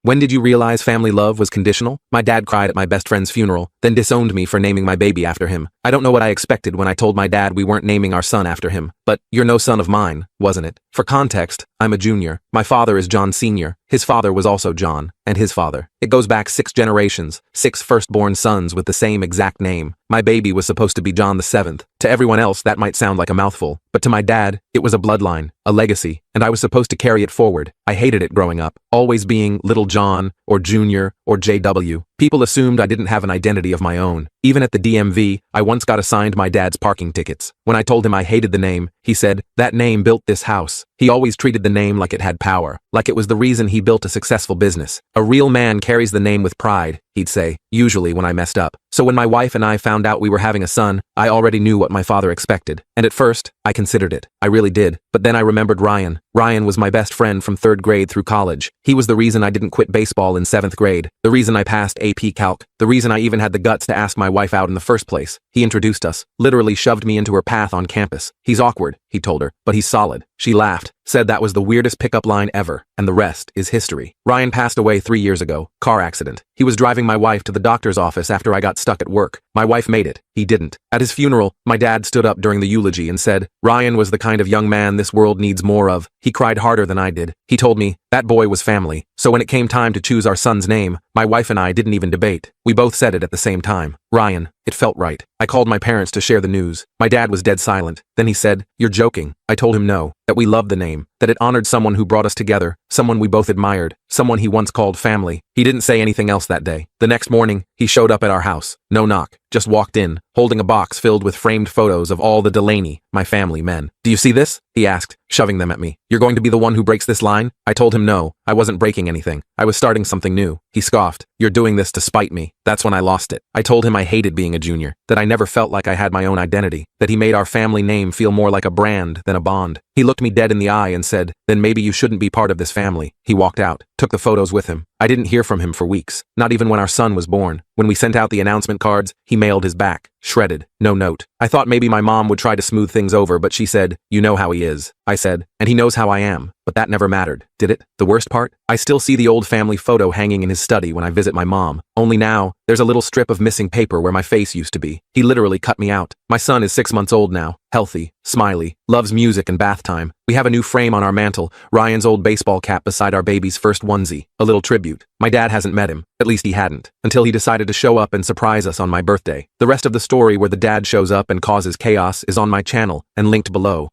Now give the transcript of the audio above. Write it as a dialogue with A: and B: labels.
A: When did you realize family love was conditional? My dad cried at my best friend's funeral, then disowned me for naming my baby after him. I don't know what I expected when I told my dad we weren't naming our son after him, but you're no son of mine, wasn't it? For context, I'm a junior. My father is John Sr. His father was also John, and his father. It goes back 6 generations, 6 firstborn sons with the same exact name. My baby was supposed to be John the 7th. To everyone else, that might sound like a mouthful, but to my dad, it was a bloodline, a legacy, and I was supposed to carry it forward. I hated it growing up, always being Little John, or Junior, or JW. People assumed I didn't have an identity of my own. Even at the DMV, I once got assigned my dad's parking tickets. When I told him I hated the name, he said, "That name built this house." He always treated the name like it had power, like it was the reason he built a successful business. "A real man carries the name with pride," he'd say, usually when I messed up. So when my wife and I found out we were having a son, I already knew what my father expected. And at first, I considered it. I really did. But then I remembered Ryan. Ryan was my best friend from 3rd grade through college. He was the reason I didn't quit baseball in 7th grade, the reason I passed AP Calc, the reason I even had the guts to ask my wife out in the first place. He introduced us, literally shoved me into her path on campus. "He's awkward," he told her, "but he's solid." She laughed, said that was the weirdest pickup line ever, and the rest is history. Ryan passed away 3 years ago, car accident. He was driving my wife to the doctor's office after I got stuck at work. My wife made it. He didn't. At his funeral, my dad stood up during the eulogy and said, "Ryan was the kind of young man this world needs more of." He cried harder than I did. He told me, that boy was family. So when it came time to choose our son's name, my wife and I didn't even debate. We both said it at the same time. Ryan. It felt right. I called my parents to share the news. My dad was dead silent. Then he said, "You're joking." I told him no, that we loved the name, that it honored someone who brought us together, someone we both admired, someone he once called family. He didn't say anything else that day. The next morning, he showed up at our house. No knock, just walked in, holding a box filled with framed photos of all the Delaney, my family men. "Do you see this?" he asked, shoving them at me. "You're going to be the one who breaks this line?" I told him no, I wasn't breaking anything. I was starting something new. He scoffed. "You're doing this to spite me." That's when I lost it. I told him I hated being a junior, that I never felt like I had my own identity, that he made our family name feel more like a brand than a bond. He looked me dead in the eye and said, "Then maybe you shouldn't be part of this family." He walked out, took the photos with him. I didn't hear from him for weeks, not even when our son was born. When we sent out the announcement cards, he mailed his back, shredded, no note. I thought maybe my mom would try to smooth things over, but she said, "You know how he is." I said, "And he knows how I am." But that never mattered, did it? The worst part? I still see the old family photo hanging in his study when I visit my mom. Only now, there's a little strip of missing paper where my face used to be. He literally cut me out. My son is 6 months old now, healthy, smiley, loves music and bath time. We have a new frame on our mantle, Ryan's old baseball cap beside our baby's first onesie, a little tribute. My dad hasn't met him, at least he hadn't, until he decided to show up and surprise us on my birthday. The rest of the story where the dad shows up and causes chaos is on my channel and linked below.